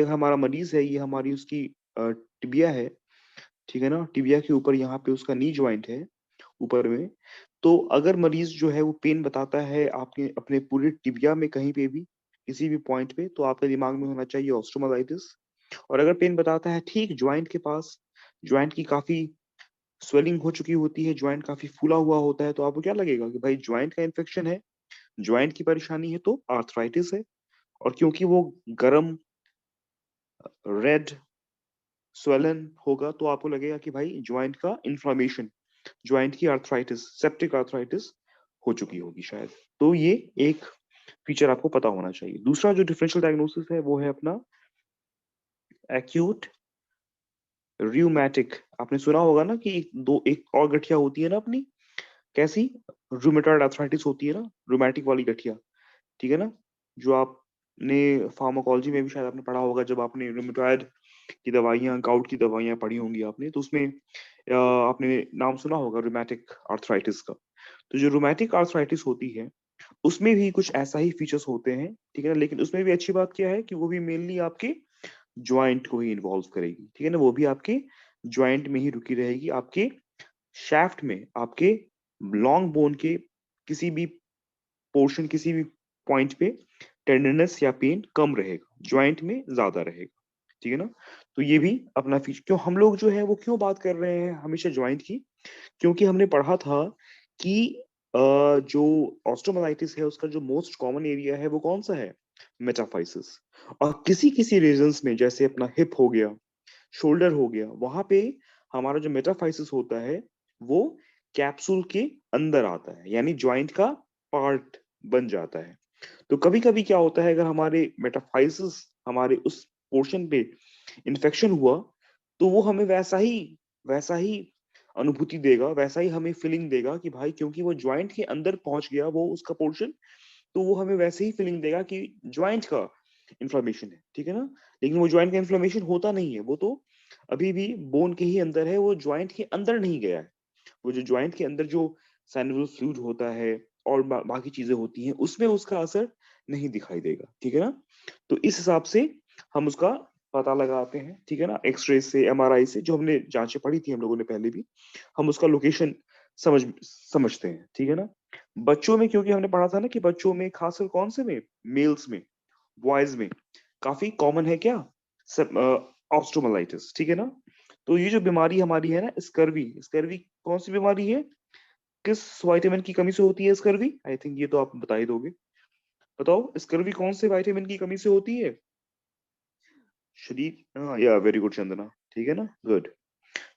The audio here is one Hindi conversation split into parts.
हमारा मरीज है, ये हमारी उसकी टिबिया है, ठीक है ना, टिबिया के ऊपर यहाँ पे उसका नी जॉइंट है ऊपर में। तो अगर मरीज जो है वो पेन बताता है आपके अपने पूरे टिबिया में कहीं पे भी किसी भी पॉइंट पे, तो आपके दिमाग में होना चाहिए ऑस्ट्रोमालाइटिस। और अगर पेन बताता है ठीक ज्वाइंट के पास, ज्वाइंट की काफी स्वेलिंग हो चुकी होती है, ज्वाइंट काफी फूला हुआ होता है, तो आपको क्या लगेगा कि भाई ज्वाइंट का इन्फेक्शन है, ज्वाइंट की परेशानी है, तो आर्थराइटिस है। और क्योंकि वो गरम, रेड, स्वेलन होगा, तो आपको लगेगा कि भाई ज्वाइंट का इन्फ्लामेशन, ज्वाइंट की आर्थराइटिस, सेप्टिक आर्थराइटिस हो चुकी होगी शायद। तो ये एक फीचर आपको पता होना चाहिए। दूसरा जो डिफरेंशियल डायग्नोसिस है वो है अपना एक्यूट रियूमेटिक। आपने सुना होगा ना कि एक और गठिया होती है ना अपनी, कैसी, रूमेटॉइड आर्थराइटिस होती है ना, रूमेटिक वाली गठिया, ठीक है ना, जो आपने फार्माकोलॉजी में भी शायद आपने पढ़ा होगा, जब आपने रूमेटॉइड की दवाइयाँ, गाउट की दवाइयाँ पढ़ी होंगी आपने, तो उसमें आपने नाम सुना होगा रूमेटिक आर्थराइटिस का। तो जो रूमेटिक आर्थराइटिस होती है उसमें भी कुछ ऐसा ही फीचर्स होते हैं, ठीक है ना, लेकिन उसमें भी अच्छी बात क्या है कि वो भी मेनली आपके ज्वाइंट को ही इन्वॉल्व करेगी, ठीक है ना, वो भी आपके ज्वाइंट में ही रुकी रहेगी, आपके शाफ्ट में, आपके लॉन्ग बोन के किसी भी पोर्शन, किसी भी पॉइंट पे टेंडरनेस या पेन कम रहेगा, ज्वाइंट में ज्यादा रहेगा, ठीक है ना। तो ये भी अपना फीचर, क्यों हम लोग जो है वो क्यों बात कर रहे हैं हमेशा ज्वाइंट की, क्योंकि हमने पढ़ा था कि जो ऑस्टोमालाइटिस है उसका जो मोस्ट कॉमन एरिया है वो कौन सा है, मेटाफाइसिस। और किसी किसी रीजन्स में, जैसे अपना हिप हो गया, शोल्डर हो गया, वहां पे हमारा जो मेटाफाइसिस होता है वो कैप्सूल के अंदर आता है, यानी ज्वाइंट का पार्ट बन जाता है। तो कभी कभी क्या होता है, अगर हमारे मेटाफाइसिस, हमारे उस पोर्शन पे इन्फेक्शन हुआ, तो वो हमें वैसा ही अनुभूति देगा, वैसा ही हमें फीलिंग देगा कि भाई क्योंकि वो ज्वाइंट के अंदर पहुंच गया वो उसका पोर्शन, तो वो हमें वैसे ही फीलिंग देगा कि ज्वाइंट का इन्फ्लेमेशन है, ठीक है ना। लेकिन वो ज्वाइंट का इन्फ्लेमेशन होता नहीं है, वो तो अभी भी बोन के ही अंदर है, वो ज्वाइंट के अंदर नहीं गया है। वो जो ज्वाइंट के अंदर जो सैनिवल फ्लूइड होता है और बाकी चीजें होती हैं, उसमें उसका असर नहीं दिखाई देगा, ठीक है ना। तो इस हिसाब से हम उसका पता लगाते हैं, ठीक है ना, एक्सरे से, एमआरआई से, जो हमने जांचें पढ़ी थी हम लोगों ने पहले भी, हम उसका लोकेशन समझते हैं, ठीक है ना। बच्चों में क्योंकि हमने पढ़ा था ना कि बच्चों में खासकर कौन से में, मेल्स में, बॉयज में काफी कॉमन है क्या, सब ऑस्ट्रोमलाइटिस, ठीक है ना। तो ये जो बीमारी हमारी है ना, स्कर्वी, स्कर्वी कौन सी बीमारी है, किस विटामिन की कमी से होती है स्कर्वी, आई थिंक ये तो आप बता ही दोगे। बताओ स्कर्वी कौन से विटामिन की कमी से होती है, शरीर, हाँ या वेरी गुड चंदना, ठीक है ना, गुड।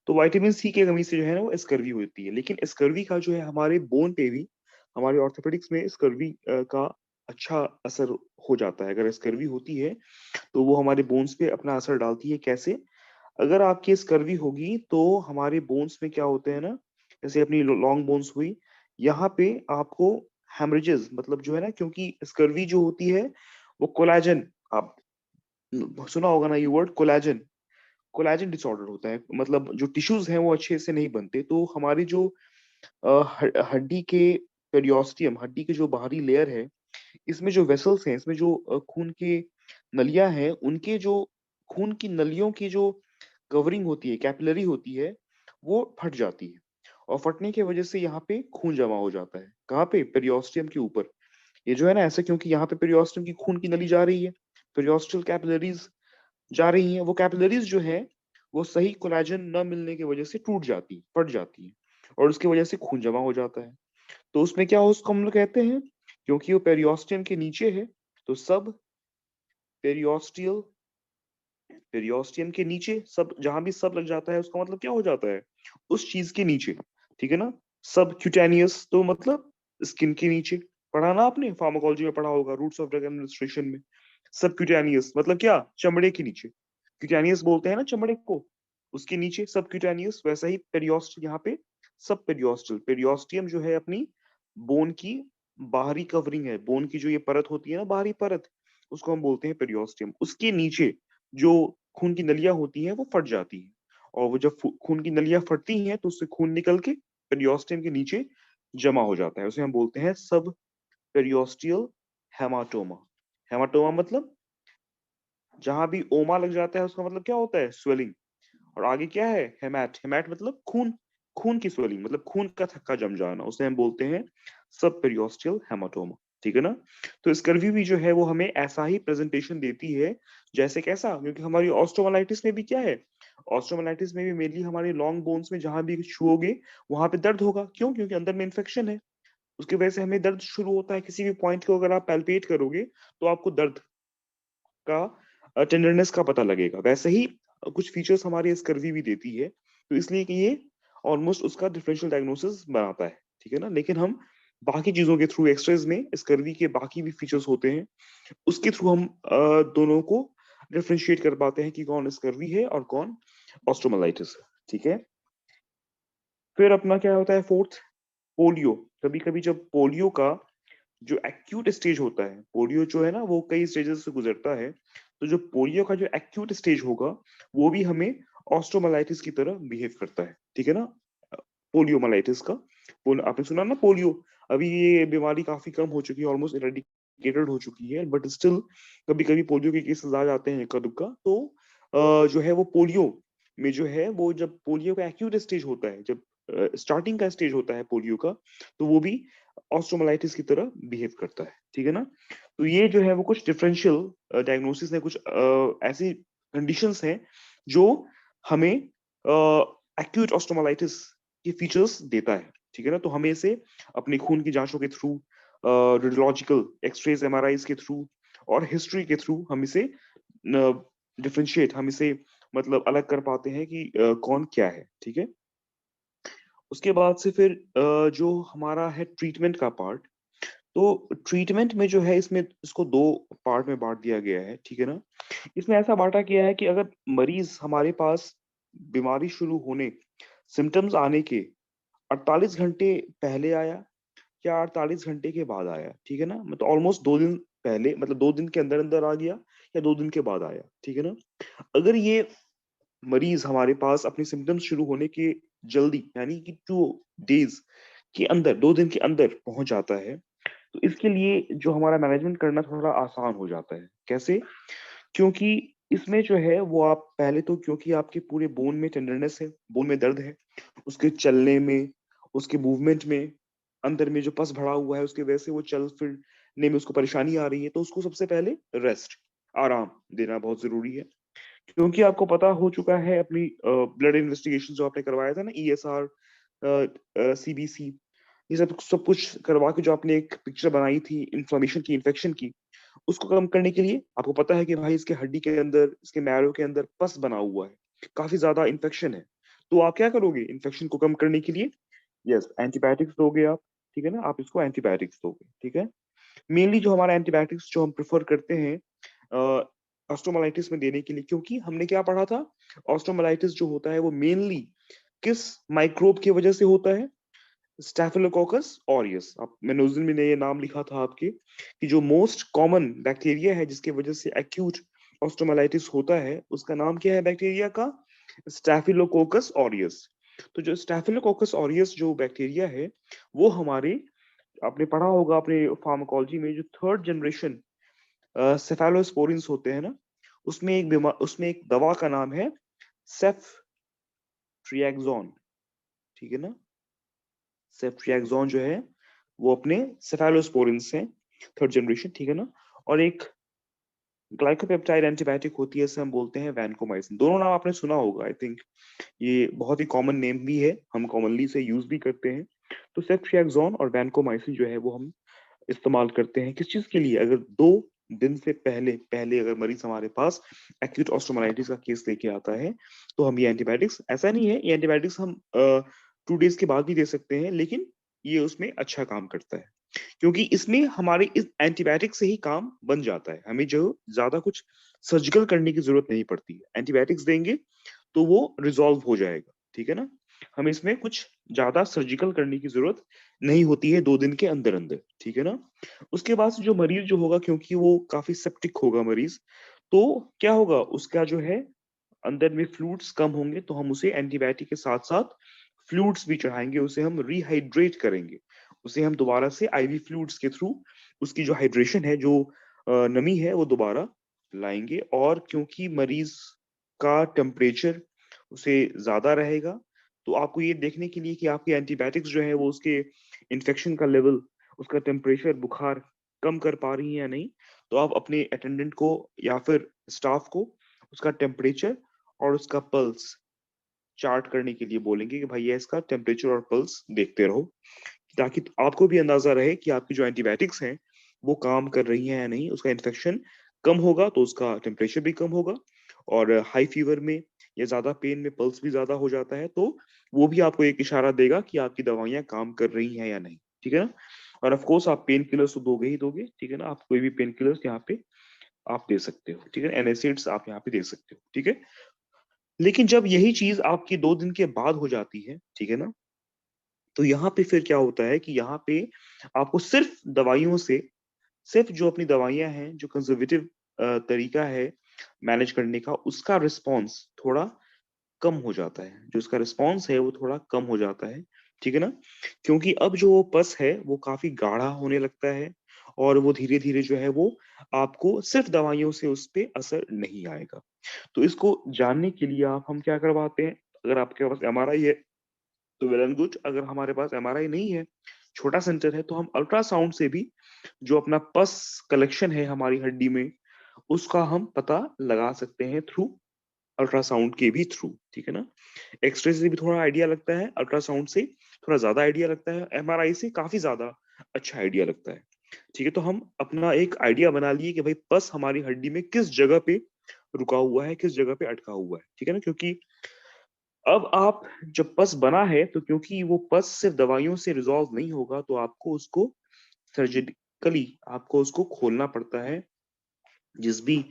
तो विटामिन सी की कमी से जो है ना वो स्कर्वी होती है। लेकिन स्कर्वी का जो है हमारे बोन पे भी, हमारे ऑर्थोपेडिक्स में स्कर्वी का अच्छा असर हो जाता है। अगर स्कर्वी होती है तो वो हमारे बोन्स पे अपना असर डालती है। कैसे, अगर आपकी स्कर्वी होगी तो हमारे बोन्स में क्या होते हैं ना, जैसे अपनी लॉन्ग बोन्स हुई, यहाँ पे आपको हेमरेजेस, मतलब जो है ना, क्योंकि स्कर्वी जो होती है वो कोलाजन, आप सुना होगा ना ये वर्ड, कोलाजन, कोलाजन डिसऑर्डर होता है, मतलब जो टिश्यूज हैं वो अच्छे से नहीं बनते। तो हमारी जो हड्डी के पेरियोस्टियम, हड्डी के जो बाहरी लेयर है, इसमें जो वेसल्स हैं, इसमें जो खून के नलियां हैं, उनके जो खून की नलियों की जो कवरिंग होती है, कैपिलरी होती है, वो फट जाती है। और फटने की वजह से यहाँ पे खून जमा हो जाता है, कहाँ पे, पेरियोस्टियम के ऊपर। ये जो है ना ऐसा, क्योंकि यहाँ पे पेरियोस्टियम की खून की नली जा रही है, पेरियोस्टल कैपिलरीज जा रही हैं, वो कैपिलरीज जो है वो सही कोलेजन न मिलने की वजह से टूट जाती है, फट जाती है, और उसकी वजह से खून जमा हो जाता है। तो उसमें क्या हो, उसको हम लोग कहते हैं, क्योंकि वो पेरियोस्टियम के नीचे है, तो सब पेरियोस्टियल, पेरियोस्टियम के नीचे, सब जहां भी सब लग जाता है उसका मतलब क्या हो जाता है, उस चीज के नीचे, ठीक है ना। सब क्यूटेनियस तो मतलब स्किन के नीचे, पढ़ा ना आपने, फार्माकोलॉजी में पढ़ा होगा, रूट्स ऑफ ड्रग एडमिनिस्ट्रेशन में। सब क्यूटेनियस मतलब क्या, चमड़े के नीचे, क्यूटेनियस बोलते हैं ना चमड़े को, उसके नीचे सब क्यूटेनियस। वैसा ही पेरियोस्ट, यहाँ पे सब पेरियोस्टल, पेरियोस्टियम जो है अपनी बोन की बाहरी कवरिंग है, बोन की जो ये परत होती है ना, बाहरी परत, उसको हम बोलते हैं पेरियोस्टियम। उसके नीचे जो खून की नलियां होती हैं वो फट जाती हैं, और वो जब खून की नलियां फटती हैं तो उससे खून निकल के पेरियोस्टियम के नीचे जमा हो जाता है, उसे हम बोलते हैं सब पेरियोस्टियल हेमाटोमा। हेमाटोमा मतलब जहां भी ओमा लग जाता है उसका मतलब क्या होता है? स्वेलिंग। और आगे क्या है? हेमैट। हेमैट मतलब खून। खून की स्वेलिंग मतलब खून का थक्का जम जाना, उसे हम बोलते हैं सब पेरियोस्टल हेमाटोमा। ठीक है ना? तो स्कर्वी भी जो है वो हमें ऐसा ही प्रेजेंटेशन देती है। जैसे कैसा? क्योंकि हमारी ऑस्टोमालाइटिस में भी क्या है? ऑस्टोमालाइटिस में भी मेनली हमारे लॉन्ग बोन्स में जहां भी छुओगे वहां पे दर्द होगा। क्यों? क्योंकि अंदर में इन्फेक्शन है। उसकी वजह से हमें दर्द शुरू होता है। किसी भी पॉइंट को अगर आप पैल्पेट करोगे तो आपको दर्द का टेंडरनेस का पता लगेगा। वैसे ही कुछ फीचर्स हमारी स्कर्वी भी देती है। तो इसलिए कि ये ऑलमोस्ट उसका डिफरेंशियल डायग्नोसिस बनाता है। ठीक है ना? लेकिन हम बाकी चीजों के थ्रू, एक्सरेज में स्कर्वी के बाकी भी फीचर्स होते हैं, उसके थ्रू हम दोनों को डिफरेंशिएट कर पाते हैं कि कौन स्कर्वी है और कौन ऑस्ट्रोमलाइटिस है। ठीक है? फिर अपना क्या होता है फोर्थ? पोलियो। कभी कभी जब पोलियो का जो एक्यूट स्टेज होता है, पोलियो जो है ना वो कई स्टेजेस से गुजरता है, तो जो पोलियो का जो एक्यूट स्टेज होगा वो भी हमें ऑस्ट्रोमलाइटिस की तरह बिहेव करता है। ठीक है ना? पोलियोमाइलिटिस का, आपने सुना ना पोलियो? अभी ये बीमारी काफी कम हो चुकी है, ऑलमोस्ट इरेडिकेटेड हो चुकी है, बट स्टिल कभी कभी पोलियो के केसेस आ जाते हैं इक्का दुक्का। तो जो है वो पोलियो में जो है वो जब पोलियो का एक्यूट स्टेज होता है, जब स्टार्टिंग का स्टेज होता है पोलियो का, तो वो भी ऑस्ट्रोमलाइटिस की तरह बिहेव करता है। ठीक है ना? तो ये जो है वो कुछ डिफरेंशियल डायग्नोसिस है, कुछ ऐसी कंडीशंस हैं जो हमें एक्यूट ऑस्ट्रोमलाइटिस के फीचर्स देता है। ठीक है ना? तो हमें इसे अपने खून की जांचों के थ्रू, रेडियोलॉजिकल एक्सरेज, एमआरआईज के थ्रू और हिस्ट्री के थ्रू हम इसे डिफरेंशिएट, हम इसे मतलब अलग कर पाते हैं कि कौन क्या है। ठीक है? उसके बाद से फिर जो हमारा है ट्रीटमेंट का पार्ट, तो ट्रीटमेंट में जो है इसमें इसको दो पार्ट में बांट दिया गया है। ठीक है ना? इसमें ऐसा बांटा गया है कि अगर मरीज हमारे पास बीमारी शुरू होने, सिम्टम्स आने के 48 घंटे पहले आया या 48 घंटे के बाद आया, ठीक है ना? मतलब ऑलमोस्ट 2 दिन पहले, मतलब 2 दिन के अंदर-अंदर आ गया या 2 दिन के बाद आया, ठीक है ना? अगर ये मरीज हमारे पास अपने सिम्पटम्स शुरू होने के जल्दी, यानी कि 2 डेज़ के अंदर, 2 दिन के अंदर पहुँच जाता है, तो इसके लिए जो हमारा मैनेजमेंट करना थोड़ा आसान हो जाता है। कैसे? क्योंकि इसमें जो है वो आप पहले तो, क्योंकि आपके पूरे बोन में टेंडरनेस है, बोन में दर्द है, उसके चलने में, उसके मूवमेंट में, अंदर में जो पस भरा हुआ है उसकी वजह से वो चल फिरने में उसको परेशानी आ रही है, तो उसको सबसे पहले रेस्ट, आराम देना बहुत ज़रूरी है। क्योंकि आपको पता हो चुका है अपनी ब्लड इन्वेस्टिगेशन जो आपने करवाया था ना, ईएसआर, सीबीसी, ये सब सब कुछ करवा के जो आपने एक पिक्चर बनाई थी इन्फ्लेमेशन की, इन्फेक्शन की, उसको कम करने के लिए आपको पता है कि भाई इसके हड्डी के अंदर, इसके मैरो के अंदर पस बना हुआ है, काफ़ी ज़्यादा इन्फेक्शन है। तो आप क्या करोगे इन्फेक्शन को कम करने के लिए? यस, एंटीबायोटिक्स दोगे आप, ठीक है ना? आप इसको एंटीबायोटिक्स दोगे, ठीक है? मेनली जो हमारा एंटीबायोटिक्स जो हम प्रेफ़र करते हैं ऑस्टोमाइलाइटिस में देने के लिए, क्योंकि हमने क्या पढ़ा था? ऑस्टोमाइलाइटिस जो होता है वो मेनली किस माइक्रोब की वजह से होता है? Staphylococcus aureus. आप, मैंने उस दिन भी ये नाम लिखा था आपके, कि जो मोस्ट कॉमन बैक्टीरिया है जिसकी वजह से एक्यूट ऑस्टोमाइलाइटिस होता है, उसका नाम क्या है बैक्टीरिया का? Staphylococcus aureus. तो जो स्टैफिलोकोकस ऑरियस जो बैक्टीरिया है, वो हमारे, आपने पढ़ा होगा अपने फार्माकोलॉजी में, जो थर्ड जनरेशन सेफालोस्पोरिन्स होते हैं ना, उसमें एक दवा का नाम है सेफ्ट्रियाक्सोन, ठीक है ना? सेफ्ट्रियाक्सोन जो है वो अपने सेफालोस्पोरिन्स हैं, थर्ड जनरेशन, ठीक है ना? और एक ग्लाइकोपेप्टाइड एंटीबायोटिक होती है, इसे हम बोलते हैं वैनकोमाइसिन। दोनों नाम आपने सुना होगा आई थिंक, ये बहुत ही कॉमन नेम भी है, हम कॉमनली इसे यूज भी करते हैं। तो सेफ्ट्रियाक्सोन और वैनकोमाइसिन जो है वो हम इस्तेमाल करते हैं किस चीज के लिए? अगर 2 दिन से पहले पहले अगर मरीज हमारे पास एक्यूट ऑस्टोमाइलाइटिस का केस लेके आता है, तो हम ये एंटीबायोटिक्स, ऐसा नहीं है ये एंटीबायोटिक्स हम 2 डेज के बाद भी दे सकते हैं, लेकिन ये उसमें अच्छा काम करता है। क्योंकि इसमें हमारे इस एंटीबायोटिक से ही काम बन जाता है। हमें जो ज़्यादा कुछ सर्जिकल करने की ज़रूरत नहीं पड़ती है। एंटीबायोटिक्स देंगे तो वो रिज़ॉल्व हो जाएगा, ठीक है ना? हमें इसमें कुछ ज़्यादा सर्जिकल करने की ज़रूरत नहीं होती है 2 दिन के अंदर-अंदर, ठीक है ना? उसके बाद से जो मरीज़ जो होगा, क्योंकि वो काफ़ी सेप्टिक होगा मरीज़, तो क्या होगा उसका जो है अंदर में फ्लूइड्स कम होंगे, तो हम उसे एंटीबायोटिक के साथ-साथ फ्लूइड्स भी चढ़ाएँगे, उसे हम रिहाइड्रेट करेंगे। उसे हम दोबारा से आईवी फ्लूइड्स के थ्रू उसकी जो हाइड्रेशन है, जो नमी है वो दोबारा लाएंगे, और क्योंकि मरीज का टेम्परेचर उसे ज्यादा रहेगा, तो आपको ये देखने के लिए कि आपके एंटीबायोटिक्स जो है वो उसके इन्फेक्शन का लेवल, उसका टेम्परेचर, बुखार कम कर पा रही है या नहीं, तो आप अपने अटेंडेंट को या फिर स्टाफ को उसका टेम्परेचर और उसका पल्स चार्ट करने के लिए बोलेंगे कि भैया इसका टेम्परेचर और पल्स देखते रहो, ताकि आपको भी अंदाजा रहे कि आपकी जो एंटीबायोटिक्स हैं वो काम कर रही हैं या नहीं। उसका इन्फेक्शन कम होगा तो उसका टेम्परेचर भी कम होगा, और हाई फीवर में या ज्यादा पेन में पल्स भी ज्यादा हो जाता है, तो वो भी आपको एक इशारा देगा कि आपकी दवाइयां काम कर रही हैं या नहीं, ठीक है ना। और ऑफ कोर्स आप पेन किलर्स तो दोगे ही दोगे, ठीक है ना, आप कोई भी पेन किलर्स यहाँ पे आप दे सकते हो, ठीक है, एनएसिड्स आप यहाँ पे दे सकते हो, ठीक है। लेकिन जब यही चीज आपकी 2 दिन के बाद हो जाती है, ठीक है ना, तो यहाँ पे फिर क्या होता है कि यहाँ पे आपको सिर्फ दवाइयों से, सिर्फ जो अपनी दवाइयां हैं, जो कंजर्वेटिव तरीका है मैनेज करने का, उसका रिस्पॉन्स थोड़ा कम हो जाता है, जो उसका रिस्पॉन्स है वो थोड़ा कम हो जाता है, ठीक है ना। क्योंकि अब जो वो पस है वो काफी गाढ़ा होने लगता है, और वो धीरे धीरे जो है वो आपको सिर्फ दवाइयों से उस पे असर नहीं आएगा। तो इसको जानने के लिए आप हम क्या करवाते हैं, अगर आपके पास एमआरआई है तो वेल एंड गुड, अगर हमारे पास एमआरआई नहीं है, छोटा सेंटर है, तो हम अल्ट्रासाउंड से भी जो अपना पस कलेक्शन है हमारी हड्डी में, उसका हम पता लगा सकते हैं थ्रू अल्ट्रासाउंड के भी थ्रू, ठीक है ना। एक्सरे से भी थोड़ा आइडिया लगता है, अल्ट्रासाउंड से थोड़ा ज्यादा आइडिया लगता है, एमआरआई से काफी ज्यादा अच्छा आइडिया लगता है, ठीक है। तो हम अपना एक आइडिया बना लिए कि भाई पस हमारी हड्डी में किस जगह पे रुका हुआ है, किस जगह पे अटका हुआ है, ठीक है ना। क्योंकि अब आप जब पस बना है, तो क्योंकि वो पस सिर्फ दवाइयों से रिजॉल्व नहीं होगा, तो आपको उसको सर्जिकली आपको उसको खोलना पड़ता है। जिस भी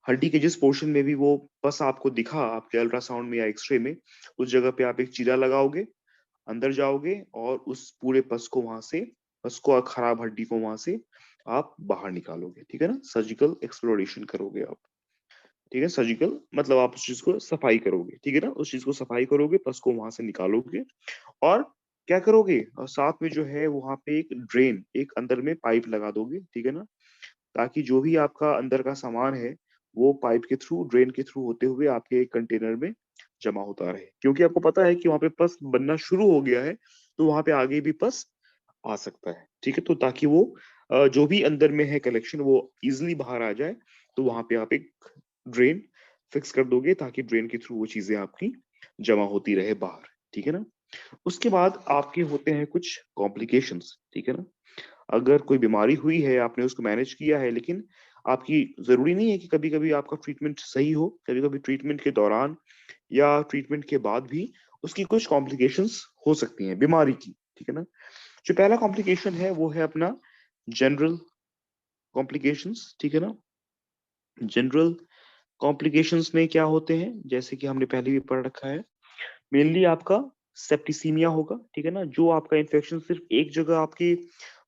हड्डी के जिस पोर्शन में भी वो पस आपको दिखा आपके अल्ट्रासाउंड में या एक्सरे में, उस जगह पे आप एक चीरा लगाओगे, अंदर जाओगे, और उस पूरे पस को वहां से, पस को, खराब हड्डी को वहां से आप बाहर निकालोगे, ठीक है ना। सर्जिकल एक्सप्लोरेशन करोगे आप, ठीक है। सर्जिकल मतलब आप उस चीज को सफाई करोगे, ठीक है ना, उस चीज को सफाई करोगे, पस को वहां से निकालोगे, और क्या करोगे, और साथ में जो है वहां पे एक ड्रेन, एक अंदर में पाइप लगा दोगे, ठीक है ना, ताकि जो भी आपका अंदर का सामान है वो पाइप के थ्रू, ड्रेन के थ्रू होते हुए आपके एक कंटेनर में जमा होता रहे, क्योंकि आपको पता है कि वहां पे पस बनना शुरू हो गया है, तो वहां पे आगे भी पस आ सकता है, ठीक है। तो ताकि वो जो भी अंदर में है कलेक्शन वो इजिली बाहर आ जाए, तो वहां पे आप एक ड्रेन फिक्स कर दोगे, ताकि ड्रेन के थ्रू वो चीजें आपकी जमा होती रहे बाहर, ठीक है ना। उसके बाद आपके होते हैं कुछ कॉम्प्लिकेशंस, ठीक है ना। अगर कोई बीमारी हुई है, आपने उसको मैनेज किया है, लेकिन आपकी, जरूरी नहीं है कि कभी कभी आपका ट्रीटमेंट सही हो, कभी कभी ट्रीटमेंट के दौरान या ट्रीटमेंट के बाद भी उसकी कुछ कॉम्प्लिकेशंस हो सकती हैं बीमारी की, ठीक है ना। जो पहला कॉम्प्लिकेशन है वो है अपना जनरल कॉम्प्लिकेशंस, ठीक है ना। जनरल कॉम्प्लिकेशंस में क्या होते हैं, जैसे कि हमने पहले भी पढ़ रखा है, मेनली आपका सेप्टिसीमिया होगा, ठीक है ना। जो आपका इन्फेक्शन सिर्फ एक जगह आपके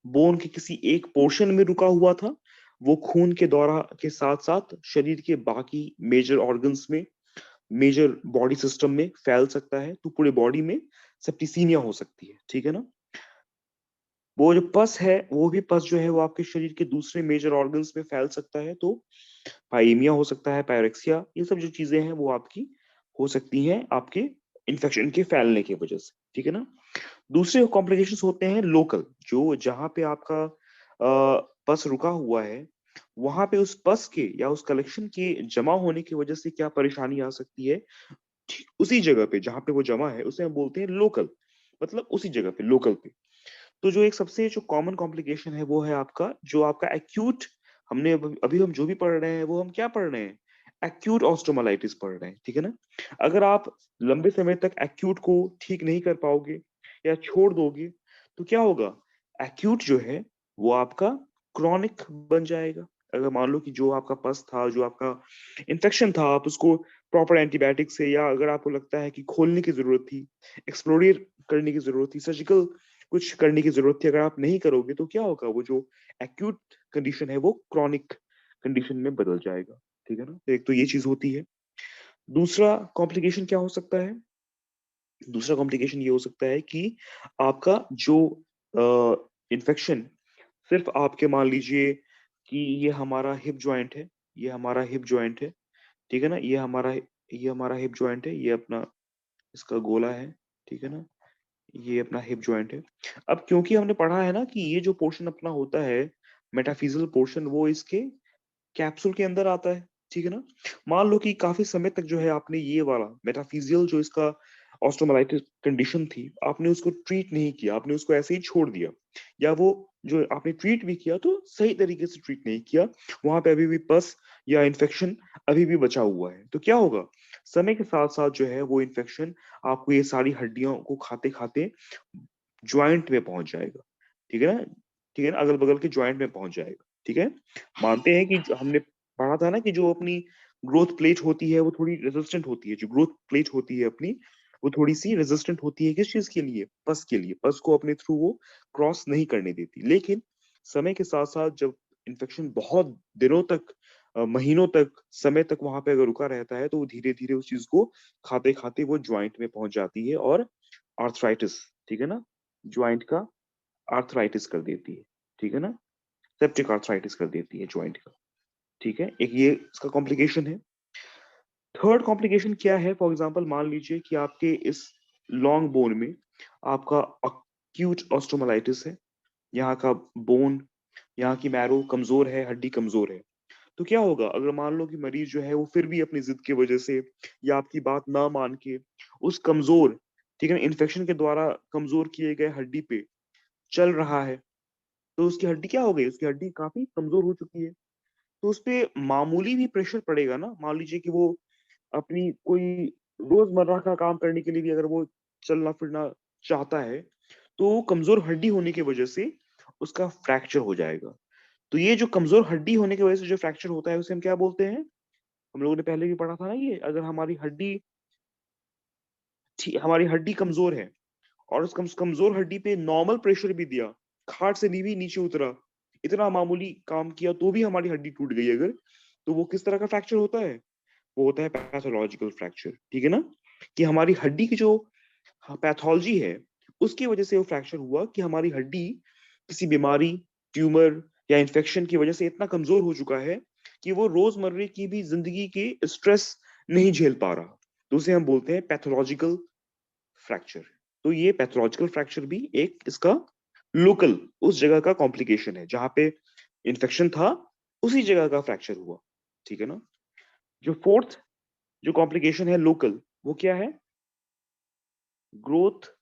बोन के किसी एक पोर्शन में रुका हुआ था, वो खून के दौरा के साथ साथ शरीर के बाकी मेजर ऑर्गन्स में, मेजर बॉडी सिस्टम में फैल सकता है, तो पूरे बॉडी में सेप्टिसीमिया हो सकती है, ठीक है ना। वो जो पस है, वो भी पस जो है वो आपके शरीर के दूसरे मेजर ऑर्गन्स में फैल सकता है, तो पाइमिया हो सकता है, पायरेक्सिया, ये सब जो चीजें हैं वो आपकी हो सकती हैं आपके इन्फेक्शन के फैलने की वजह से, ठीक है ना। दूसरे कॉम्प्लिकेशंस होते हैं लोकल, जो जहां पे आपका पस रुका हुआ है, वहां पे उस पस के या उस कलेक्शन के जमा होने की वजह से क्या परेशानी आ सकती है, ठीक उसी जगह पे जहां पे वो जमा है उसे हम बोलते हैं लोकल, मतलब उसी जगह पे, लोकल पे। तो जो एक सबसे जो कॉमन कॉम्प्लिकेशन है वो है आपका, जो आपका एक्यूट, हमने अभी हम जो भी पढ़ रहे हैं वो हम क्या पढ़ रहे हैं, एक्यूट ऑस्टोमालाइटिस पढ़ रहे हैं, ठीक है ना। अगर आप लंबे समय तक एक्यूट को ठीक नहीं कर पाओगे या छोड़ दोगे, तो क्या होगा, एक्यूट जो है वो आपका क्रॉनिक बन जाएगा। अगर मान लो कि जो आपका पस था, जो आपका इन्फेक्शन था, आप उसको प्रॉपर एंटीबायोटिक से, या अगर आपको लगता है कि खोलने की जरूरत थी, एक्सप्लोर करने की जरूरत थी, सर्जिकल कुछ करने की जरूरत थी, अगर आप नहीं करोगे तो क्या होगा, वो जो एक्यूट कंडीशन है वो क्रॉनिक कंडीशन में बदल जाएगा, ठीक है ना। तो एक तो ये चीज होती है। दूसरा कॉम्प्लिकेशन क्या हो सकता है, दूसरा कॉम्प्लिकेशन ये हो सकता है कि आपका जो इन्फेक्शन सिर्फ आपके, मान लीजिए कि ये हमारा हिप जॉइंट है, ये हमारा हिप जॉइंट है, ठीक है ना, ये हमारा हिप जॉइंट है, ये अपना इसका गोला है, ठीक है ना, ये अपना हिप जॉइंट है। अब क्योंकि हमने पढ़ा है ना कि ये जो पोर्शन अपना होता है मेटाफिजिकल पोर्शन, वो इसके कैप्सूल के अंदर आता है, ठीक है ना। मान लो कि काफी समय तक जो है आपने ये वाला मेटाफिजियल जो इसका ऑस्टोमाइलाइटिस कंडीशन थी, आपने उसको ट्रीट नहीं किया, आपने उसको ऐसे ही छोड़ दिया, या वो जो आपने ट्रीट भी किया तो सही तरीके से ट्रीट नहीं किया, वहां पे अभी भी पस या इन्फेक्शन अभी भी बचा हुआ है, तो क्या होगा, समय के साथ साथ जो है वो इन्फेक्शन आपको ये सारी हड्डियों को खाते खाते ज्वाइंट में पहुंच जाएगा, ठीक है ना, ठीक है ना, अगल बगल के ज्वाइंट में पहुंच जाएगा, ठीक है। मानते हैं कि हमने पढ़ा था ना कि जो अपनी ग्रोथ प्लेट होती है वो थोड़ी रेजिस्टेंट होती है, जो ग्रोथ प्लेट होती है अपनी, वो थोड़ी सी रेजिस्टेंट होती है, किस चीज के लिए, पस के लिए, पस को अपने थ्रू वो क्रॉस नहीं करने देती। लेकिन समय के साथ साथ जब इन्फेक्शन बहुत दिनों तक, महीनों तक, समय तक वहां पे अगर रुका रहता है, तो वो धीरे धीरे उस चीज को खाते खाते वो ज्वाइंट में पहुंच जाती है और आर्थराइटिस, ठीक है ना, ज्वाइंट का आर्थराइटिस कर देती है, ठीक है ना, सेप्टिक आर्थराइटिस कर देती है ज्वाइंट का, ठीक है। एक ये इसका कॉम्प्लिकेशन है। थर्ड कॉम्प्लिकेशन क्या है, फॉर एग्जांपल मान लीजिए कि आपके इस लॉन्ग बोन में आपका अक्यूट ऑस्टोमाइलाइटिस है, यहाँ का बोन, यहाँ की मैरो कमजोर है, हड्डी कमजोर है, तो क्या होगा अगर मान लो कि मरीज जो है वो फिर भी अपनी जिद की वजह से या आपकी बात ना मान के उस कमजोर, ठीक है ना, इन्फेक्शन के द्वारा कमजोर किए गए हड्डी पे चल रहा है, तो उसकी हड्डी क्या हो गई, उसकी हड्डी काफी कमजोर हो चुकी है, तो उस पे मामूली भी प्रेशर पड़ेगा ना, मान लीजिए कि वो अपनी कोई रोजमर्रा का काम करने के लिए भी अगर वो चलना फिरना चाहता है, तो वो कमजोर हड्डी होने की वजह से उसका फ्रैक्चर हो जाएगा। तो ये जो कमजोर हड्डी होने की वजह से जो फ्रैक्चर होता है उसे हम क्या बोलते हैं, हम लोगों ने पहले भी पढ़ा था ना, ये अगर हमारी हड्डी कमजोर है और उस कमजोर हड्डी पे नॉर्मल प्रेशर भी दिया, खाट से भी नीचे उतरा, इतना मामूली काम किया तो भी हमारी हड्डी टूट गई अगर, तो वो किस तरह का फ्रैक्चर होता है, वो होता है पैथोलॉजिकल फ्रैक्चर, ठीक है ना, कि हमारी हड्डी की जो पैथोलॉजी है उसकी वजह से वो फ्रैक्चर हुआ, कि हमारी हड्डी किसी बीमारी, ट्यूमर या इन्फेक्शन की वजह से इतना कमजोर हो चुका है कि वो रोजमर्रे की भी जिंदगी के स्ट्रेस नहीं झेल पा रहा, तो उसे हम बोलते हैं पैथोलॉजिकल फ्रैक्चर। तो ये पैथोलॉजिकल फ्रैक्चर भी एक इसका लोकल उस जगह का कॉम्प्लिकेशन है जहां पे इन्फेक्शन था, उसी जगह का फ्रैक्चर हुआ, ठीक है ना। जो फोर्थ जो कॉम्प्लिकेशन है लोकल, वो क्या है, ग्रोथ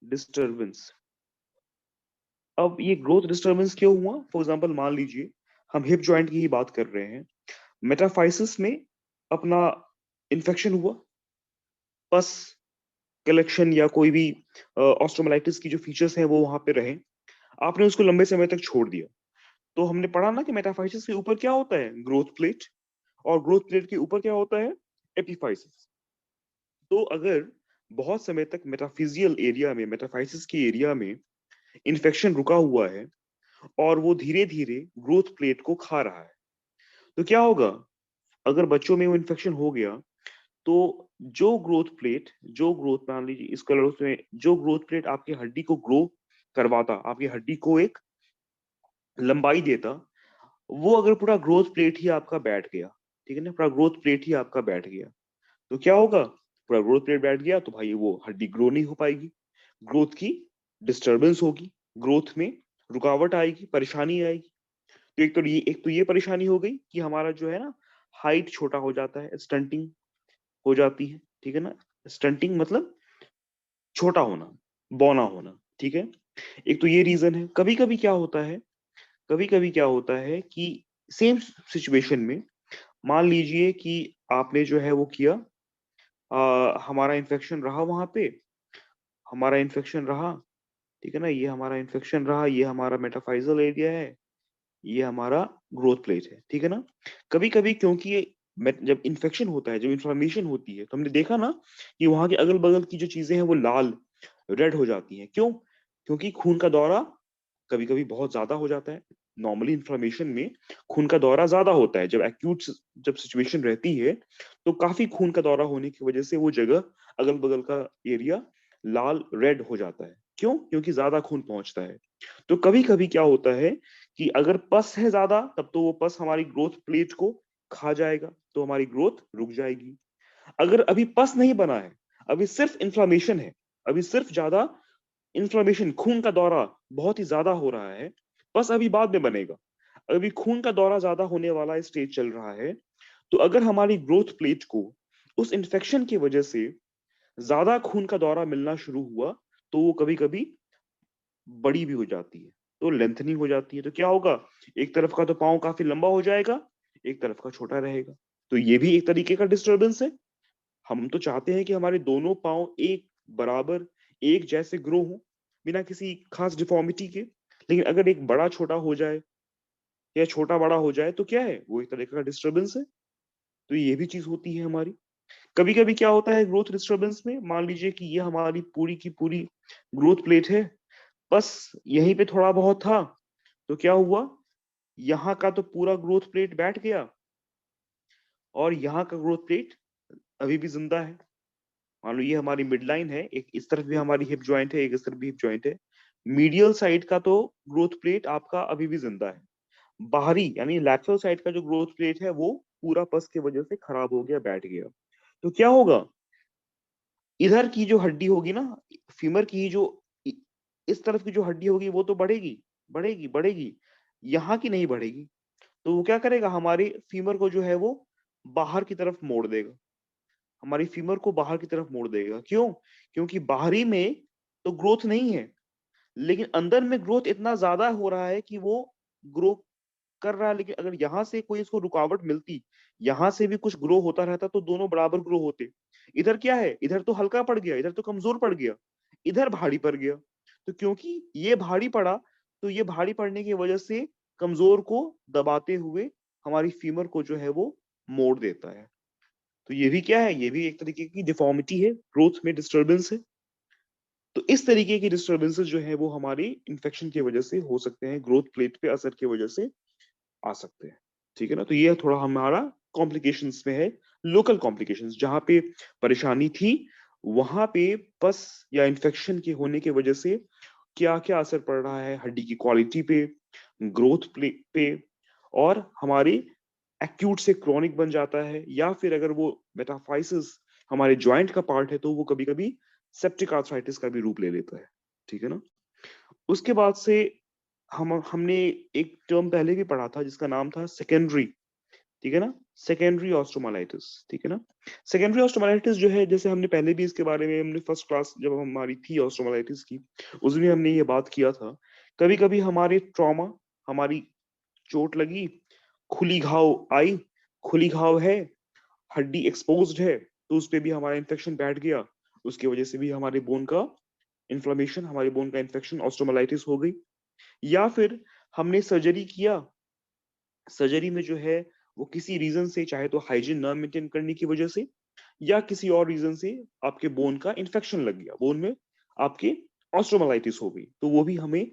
डिस्टरबेंस। अब ये ग्रोथ डिस्टरबेंस क्यों हुआ, फॉर एग्जांपल मान लीजिए हम हिप जॉइंट की ही बात कर रहे हैं, मेटाफाइसिस में अपना इन्फेक्शन हुआ, पस कलेक्शन या कोई भी ऑस्ट्रोमाइलाइटिस की जो फीचर्स हैं वो वहां पे रहे, आपने उसको लंबे समय तक छोड़ दिया, तो हमने पढ़ा ना कि मेटाफाइसिस के ऊपर क्या होता है, ग्रोथ प्लेट, और ग्रोथ प्लेट के ऊपर क्या होता है, एपिफाइसिस। तो अगर बहुत समय तक मेटाफिजियल एरिया में, मेटाफाइसिस के एरिया में इन्फेक्शन रुका हुआ है और वो धीरे धीरे ग्रोथ प्लेट को खा रहा है, तो क्या होगा, अगर बच्चों में वो इन्फेक्शन हो गया, तो जो ग्रोथ मान लीजिए इस कलर में, जो ग्रोथ प्लेट आपकी हड्डी को ग्रो करवाता, आपकी हड्डी को एक लंबाई देता, वो अगर पूरा ग्रोथ प्लेट ही आपका बैठ गया, ठीक है ना, पूरा ग्रोथ प्लेट ही आपका बैठ गया, तो क्या होगा, पूरा ग्रोथ प्लेट बैठ गया तो भाई वो हड्डी ग्रो नहीं हो पाएगी, ग्रोथ की डिस्टरबेंस होगी, ग्रोथ में रुकावट आएगी, परेशानी आएगी। तो एक तो ये परेशानी हो गई कि हमारा जो है ना हाइट छोटा हो जाता है, स्टंटिंग हो जाती है, ठीक है ना, स्टंटिंग मतलब छोटा होना, बौना होना, ठीक है। एक तो ये रीजन है। कभी कभी क्या होता है, कभी कभी क्या होता है कि सेम सिचुएशन में मान लीजिए कि आपने जो है वो किया, हमारा इन्फेक्शन रहा वहां पे, हमारा इन्फेक्शन रहा, ठीक है ना, ये हमारा इन्फेक्शन रहा, ये हमारा मेटाफाइजल एरिया है, ये हमारा ग्रोथ प्लेट है, ठीक है ना। कभी कभी क्योंकि ये जब इन्फेक्शन होता है, जब इन्फ्लेमेशन होती है, तो हमने देखा ना कि वहां के अगल बगल की जो चीजें हैं वो लाल, रेड हो जाती हैं, क्यों, क्योंकि खून का दौरा कभी कभी बहुत ज्यादा हो जाता है। नॉर्मली इन्फ्लेमेशन में खून का दौरा ज्यादा होता है, जब एक्यूट जब सिचुएशन रहती है, तो काफी खून का दौरा होने की वजह से वो जगह, अगल बगल का एरिया लाल रेड हो जाता है, क्यों, क्योंकि ज्यादा खून पहुंचता है। तो कभी कभी क्या होता है कि अगर पस है ज्यादा तब तो वो पस हमारी ग्रोथ प्लेट को खा जाएगा, तो हमारी ग्रोथ रुक जाएगी। अगर अभी पस नहीं बना है, अभी सिर्फ इन्फ्लामेशन है, अभी सिर्फ ज्यादा इन्फ्लामेशन, खून का दौरा बहुत ही ज्यादा हो रहा है, पस अभी बाद में बनेगा, अभी खून का दौरा ज्यादा होने वाला स्टेज चल रहा है, तो अगर हमारी ग्रोथ प्लेट को उस इन्फेक्शन की वजह से ज्यादा खून का दौरा मिलना शुरू हुआ, तो वो कभी कभी बड़ी भी हो जाती है, तो लेंथनिंग हो जाती है। तो क्या होगा, एक तरफ का तो पाँव काफी लंबा हो जाएगा, एक तरफ का छोटा रहेगा। तो ये भी एक तरीके का डिस्टरबेंस है। हम तो चाहते हैं कि हमारे दोनों पाँव एक बराबर, एक जैसे ग्रो हो, बिना किसी खास डिफॉर्मिटी के। लेकिन अगर एक बड़ा छोटा हो जाए या छोटा बड़ा हो जाए तो क्या है, वो एक तरीके का डिस्टरबेंस है। तो ये भी चीज होती है हमारी। कभी कभी क्या होता है ग्रोथ डिस्टरबेंस में, मान लीजिए कि ये हमारी पूरी की पूरी ग्रोथ प्लेट है, बस यहीं पे थोड़ा बहुत था, तो क्या हुआ, यहाँ का तो पूरा ग्रोथ प्लेट बैठ गया और यहाँ का ग्रोथ प्लेट अभी भी जिंदा है। मान लो ये हमारी मिड लाइन है, एक इस तरफ भी हमारी हिप जॉइंट है, एक इस तरफ भी हिप जॉइंट है। मीडियल साइड का तो ग्रोथ प्लेट आपका अभी भी जिंदा है, बाहरी यानी लैटरल साइड का जो ग्रोथ प्लेट है वो पूरा पस की वजह से खराब हो गया, बैठ गया। तो क्या होगा, इधर की जो हड्डी होगी ना, फीमर की जो इ- इस तरफ की जो हड्डी होगी वो तो बढ़ेगी, बढ़ेगी बढ़ेगी, यहाँ की नहीं बढ़ेगी। तो वो क्या करेगा, हमारे फीमर को जो है वो बाहर की तरफ मोड़ देगा, हमारी फीमर को बाहर की तरफ मोड़ देगा। क्यों? क्योंकि बाहरी में तो ग्रोथ नहीं है, लेकिन अंदर में ग्रोथ इतना ज्यादा हो रहा है कि वो ग्रो कर रहा है। लेकिन अगर यहाँ से कोई इसको रुकावट मिलती, यहाँ से भी कुछ ग्रो होता रहता, तो दोनों बराबर ग्रो होते। इधर क्या है, इधर तो हल्का पड़ गया, इधर तो कमजोर पड़ गया, इधर भारी पड़ गया। तो क्योंकि ये भारी पड़ा, तो ये भारी पड़ने की वजह से कमजोर को दबाते हुए हमारी फीमर को जो है वो मोड़ देता है। तो ये भी क्या है, ये भी एक तरीके की डिफॉर्मिटी है, ग्रोथ में डिस्टर्बेंस है। तो इस तरीके की डिस्टर्बेंसेस जो है वो हमारी इंफेक्शन की वजह से हो सकते हैं, ग्रोथ प्लेट पे असर की वजह से आ सकते हैं। ठीक है ना, तो ये थोड़ा हमारा कॉम्प्लिकेशंस में है, लोकल कॉम्प्लिकेशंस जहां पे परेशानी थी, वहां पे पस या इन्फेक्शन के होने की वजह से क्या क्या असर पड़ रहा है हड्डी की क्वालिटी पे, ग्रोथ पे, और हमारे एक्यूट से क्रॉनिक बन जाता है, या फिर अगर वो मेटाफाइसिस हमारे जॉइंट का पार्ट है तो वो कभी कभी सेप्टिक आर्थराइटिस का भी रूप ले लेता है। ठीक है ना। उसके बाद से हमने एक टर्म पहले भी पढ़ा था जिसका नाम था सेकेंडरी, ठीक है ना, सेकेंडरी ऑस्टोमालाइटिस। ठीक है ना। सेकेंडरी ऑस्टोमालाइटिस जो है, जैसे हमने पहले भी इसके बारे में, हमने फर्स्ट क्लास जब हमारी थी ऑस्टोमालाइटिस की, उसमें हमने ये बात किया था, कभी कभी हमारे ट्रॉमा, हमारी चोट लगी, खुली घाव आई, खुली घाव है, हड्डी एक्सपोज्ड है, तो उस पे भी हमारा इन्फेक्शन बैठ गया, उसकी वजह से भी हमारे बोन का इन्फ्लेमेशन, हमारे बोन का इन्फेक्शन, ऑस्टोमालाइटिस हो गई। या फिर हमने सर्जरी किया, सर्जरी में जो है वो किसी रीजन से, चाहे तो हाइजीन ना मेंटेन करने की वजह से या किसी और रीजन से आपके बोन का इन्फेक्शन लग गया, बोन में आपके ऑस्टोमालाइटिस हो गई, तो वो भी हमें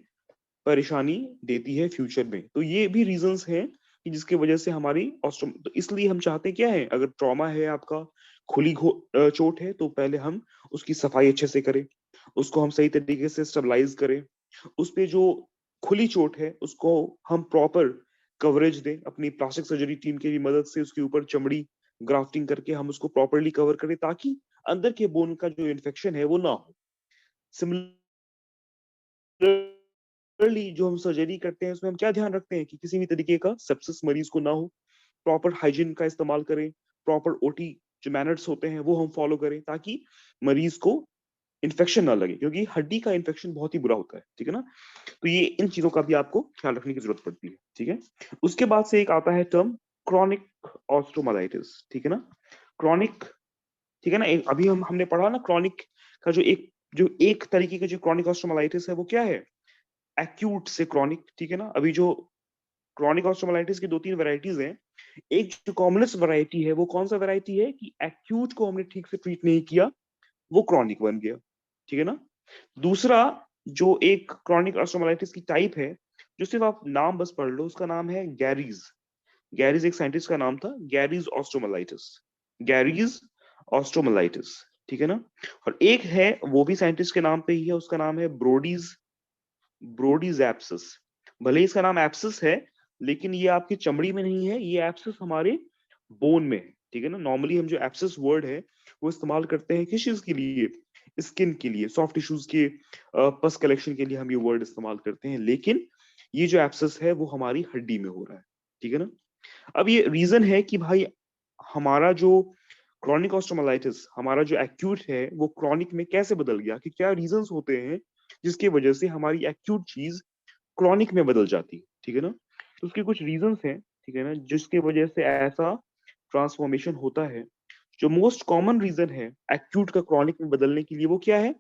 परेशानी देती है फ्यूचर में। तो ये भी रीजंस हैं कि जिसकी वजह से हमारी ऑस्टो, तो इसलिए हम चाहते क्या है, अगर ट्रॉमा है आपका, चोट है, तो पहले हम उसकी सफाई अच्छे से करें, उसको हम सही तरीके से स्टेबलाइज करें, उस पे जो खुली चोट है उसको हम प्रॉपर कवरेज दें, अपनी प्लास्टिक सर्जरी टीम की भी मदद से उसके ऊपर चमड़ी ग्राफ्टिंग करके हम उसको प्रॉपरली कवर करें, ताकि अंदर के बोन का जो इन्फेक्शन है वो ना हो। सिमिलरली जो हम सर्जरी करते हैं उसमें हम क्या ध्यान रखते हैं कि किसी भी तरीके का सेप्सिस मरीज को ना हो, प्रॉपर हाइजीन का इस्तेमाल करें, प्रॉपर ओटी जो मैनर्स होते हैं वो हम फॉलो करें, ताकि मरीज को इन्फेक्शन ना लगे, क्योंकि हड्डी का इन्फेक्शन बहुत ही बुरा होता है। ठीक है ना। तो ये इन चीजों का भी आपको ख्याल रखने की जरूरत पड़ती है। ठीक है। उसके बाद से एक आता है टर्म क्रॉनिक ऑस्टोमालाइटिस। ठीक है ना। क्रॉनिक, ठीक है ना, अभी हमने पढ़ा ना क्रॉनिक का जो एक तरीके का जो क्रॉनिक ऑस्टोमालाइटिस है वो क्या है, एक्यूट से क्रॉनिक। ठीक है ना। अभी जो क्रॉनिक ऑस्टोमालाइटिस की दो तीन वैरायटीज हैं, एक जो कॉमनेस्ट वैरायटी है वो कौन सा वैरायटी है कि एक्यूट को हमने ठीक से ट्रीट नहीं किया, वो क्रॉनिक बन गया। ठीक है ना। दूसरा जो एक क्रॉनिक ऑस्टोमालाइटिस की टाइप है, जो सिर्फ आप नाम बस पढ़ लो, उसका नाम है गैरीज। गैरीज एक साइंटिस्ट का नाम था, गैरीज ऑस्टोमालाइटिस, गैरीज ऑस्टोमालाइटिस। ठीक है ना। और एक है वो भी साइंटिस्ट के नाम पे ही है, उसका नाम है ब्रोडीज, ब्रोडीज एप्सिस। भले ही इसका नाम एब्सिस है, लेकिन ये आपकी चमड़ी में नहीं है, ये एब्सिस हमारे बोन में है, ठीक है ना। नॉर्मली हम जो एब्सिस वर्ड है वो इस्तेमाल करते हैं किस चीज के लिए, स्किन के लिए, सॉफ्ट टिश्यूज के पस कलेक्शन के लिए हम ये वर्ड इस्तेमाल करते हैं, लेकिन ये जो एब्सिस है वो हमारी हड्डी में हो रहा है, ठीक है ना। अब ये रीजन है कि भाई हमारा जो क्रॉनिक ऑस्टोमालाइटिस, हमारा जो एक्यूट है वो क्रॉनिक में कैसे बदल गया, कि क्या रीजंस होते हैं जिसकी वजह से हमारी एक्यूट चीज क्रॉनिक में बदल जाती है, ठीक है ना। तो उसके कुछ रीजंस हैं, ठीक है ना, जिसकी वजह से ऐसा ट्रांसफॉर्मेशन होता है। जो मोस्ट कॉमन रीजन है एक्यूट का क्रॉनिक में बदलने के लिए वो क्या है,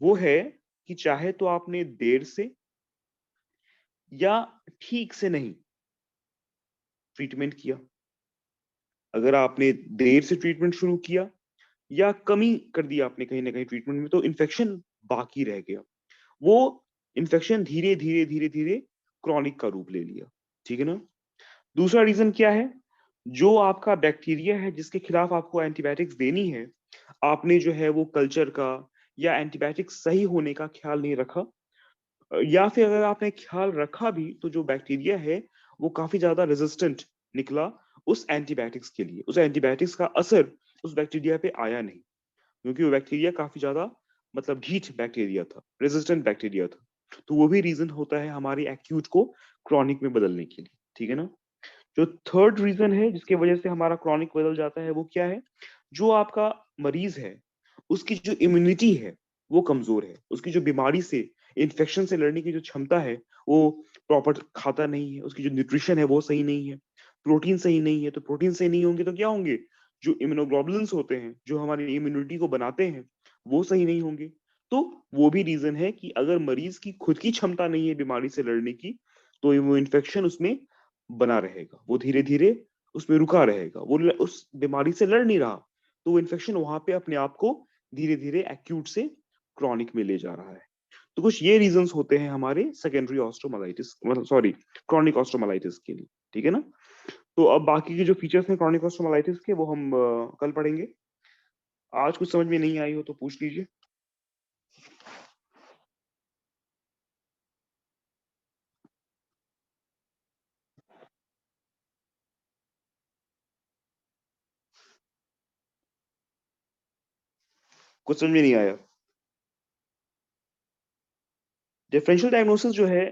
वो है कि चाहे तो आपने देर से या ठीक से नहीं ट्रीटमेंट किया। अगर आपने देर से ट्रीटमेंट शुरू किया या कमी कर दिया आपने कहीं ना कहीं ट्रीटमेंट में, तो इन्फेक्शन बाकी रह गया। वो इन्फेक्शन धीरे धीरे धीरे धीरे क्रॉनिक का रूप ले लिया, ठीक है ना। दूसरा रीजन क्या है, जो आपका बैक्टीरिया है जिसके खिलाफ आपको एंटीबायोटिक्स देनी है, आपने जो है वो कल्चर का या एंटीबायोटिक सही होने का ख्याल नहीं रखा। या फिर अगर आपने ख्याल रखा भी तो जो बैक्टीरिया है वो काफी ज्यादा रेजिस्टेंट निकला उस एंटीबायोटिक्स के लिए, उस एंटीबायोटिक्स का असर उस बैक्टीरिया पे आया नहीं, क्योंकि वो बैक्टीरिया काफी ज्यादा मतलब ढीठ बैक्टीरिया था, रेजिस्टेंट बैक्टीरिया था। तो वो भी रीजन होता है हमारी एक्यूट को क्रॉनिक में बदलने के लिए, ठीक है ना। जो थर्ड रीजन है जिसकी वजह से हमारा क्रॉनिक बदल जाता है वो क्या है, जो आपका मरीज है उसकी जो इम्यूनिटी है वो कमजोर है, उसकी जो बीमारी से, इन्फेक्शन से लड़ने की जो क्षमता है वो प्रॉपर खाता नहीं है, उसकी जो न्यूट्रिशन है वो सही नहीं है, प्रोटीन सही नहीं है। तो प्रोटीन सही नहीं होंगे तो क्या होंगे, जो इम्यूनोग्लोबुलिन्स होते हैं जो हमारी इम्यूनिटी को बनाते हैं वो सही नहीं होंगे। तो वो भी रीजन है कि अगर मरीज की खुद की क्षमता नहीं है बीमारी से लड़ने की, तो वो इन्फेक्शन उसमें बना रहेगा, वो धीरे धीरे उसमें रुका रहेगा, उस बीमारी से लड़ नहीं रहा, तो वो इन्फेक्शन वहां पे अपने आप को धीरे धीरे एक्यूट से क्रॉनिक में ले जा रहा है। तो कुछ ये रीजंस होते हैं हमारे सेकेंडरी ऑस्ट्रोमालाइटिस, मतलब सॉरी, क्रॉनिक ऑस्ट्रोमालाइटिस के लिए, ठीक है ना। तो अब बाकी के जो फीचर्स हैं क्रॉनिक ऑस्ट्रोमालाइटिस के वो हम कल पढ़ेंगे। आज कुछ समझ में नहीं आई हो तो पूछ लीजिए। कुछ समझ में नहीं आया। डिफरेंशियल डायग्नोसिस जो है,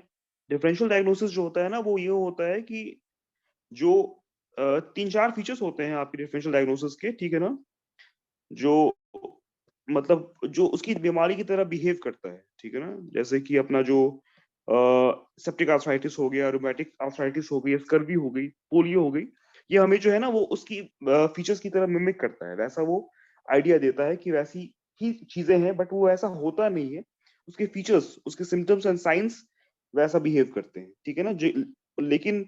डिफरेंशियल डायग्नोसिस जो होता है ना वो ये होता है कि जो तीन चार फीचर्स होते हैं आपकी डिफरेंशियल डायग्नोसिस के, ठीक है ना, जो मतलब जो उसकी बीमारी की तरह बिहेव करता है, ठीक है ना। जैसे कि अपना जो सेप्टिक आर्थराइटिस हो गया, रूमेटिक आर्थराइटिस हो गई, स्कर्वी हो गई, पोलियो हो गई, ये हमें जो है ना वो उसकी फीचर्स की तरह मिमिक करता है, वैसा वो आइडिया देता है कि वैसी ही चीजें हैं, बट वो ऐसा होता नहीं है। उसके फीचर्स, उसके सिम्टम्स एंड साइंस वैसा बिहेव करते हैं, ठीक है ना। लेकिन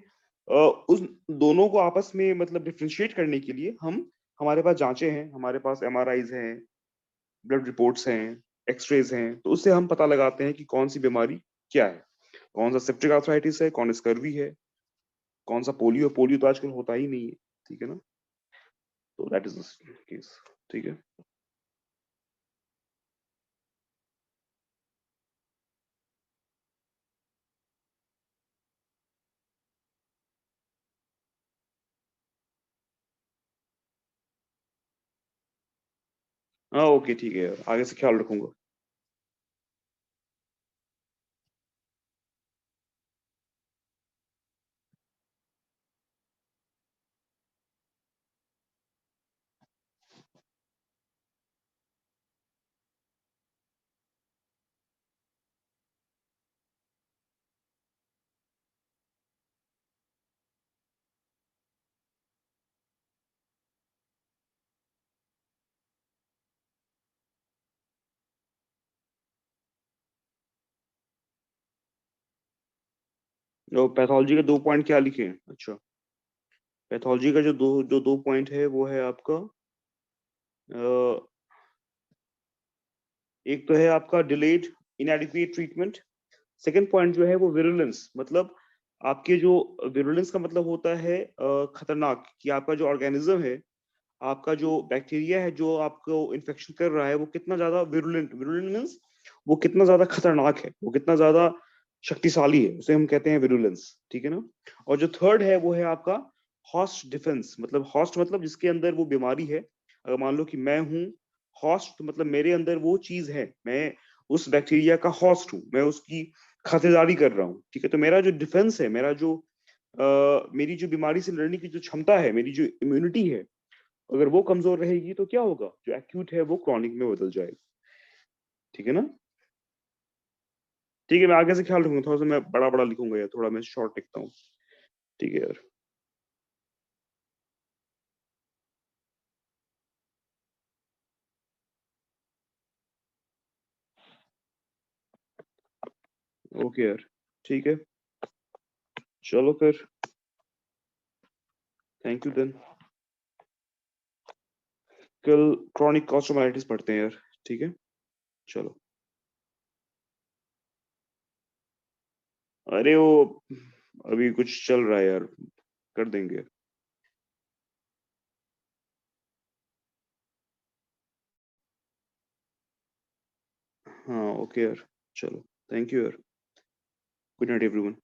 उस दोनों को आपस में मतलब डिफरेंशिएट करने के लिए हम, हमारे पास जांचें हैं, हमारे पास एमआरआईज हैं, ब्लड रिपोर्ट्स हैं, एक्सरेज हैं, तो उससे हम पता लगाते हैं कि कौन सी बीमारी क्या है, कौन सा सेप्टिक आर्थराइटिस है, कौन स्कर्वी है, कौन सा पोलियो, पोलियो तो आजकल होता ही नहीं है, ठीक है ना। तो दैट इज द केस, ठीक है। हाँ ओके ठीक है यार, आगे से ख्याल रखूंगा। जो पैथोलॉजी के दो पॉइंट क्या लिखे हैं, अच्छा। पैथोलॉजी का जो दो पॉइंट है वो है आपका एक तो है आपका डिलेड इनएडिक्वेट ट्रीटमेंट। सेकंड पॉइंट जो है वो विरुलेंस, मतलब आपके जो विरुलेंस का मतलब होता है खतरनाक, कि आपका जो ऑर्गेनिज्म है, आपका जो बैक्टीरिया है जो आपको इन्फेक्शन कर रहा है वो कितना ज्यादा विरुलेंट, विरुलेंट मीन्स वो कितना ज्यादा खतरनाक है, वो कितना ज्यादा शक्तिशाली है, उसे हम कहते हैं विरुलेंस, ठीक है ना। और जो थर्ड है वो है आपका हॉस्ट डिफेंस, मतलब हॉस्ट मतलब जिसके अंदर वो बीमारी है। अगर मान लो कि मैं हूँ हॉस्ट, तो मतलब मेरे अंदर वो चीज है, मैं उस बैक्टीरिया का हॉस्ट हूँ, मैं उसकी खातिरदारी कर रहा हूँ, ठीक है। तो मेरा जो डिफेंस है, मेरा जो मेरी जो बीमारी से लड़ने की जो क्षमता है, मेरी जो इम्यूनिटी है, अगर वो कमजोर रहेगी तो क्या होगा, जो एक्यूट है वो क्रॉनिक में बदल जाएगा, ठीक है ना। ठीक है, मैं आगे से ख्याल रखूंगा, थोड़ा सा मैं बड़ा बड़ा लिखूंगा या थोड़ा मैं शॉर्ट लिखता हूँ। ठीक है यार। ओके यार, ठीक है, चलो फिर, थैंक यू देन। कल क्रॉनिक कॉस्टोमाइटिस पढ़ते हैं यार, ठीक है, चलो। अरे वो अभी कुछ चल रहा है यार, कर देंगे। हाँ ओके यार, चलो, थैंक यू यार, गुड नाइट एवरीवन।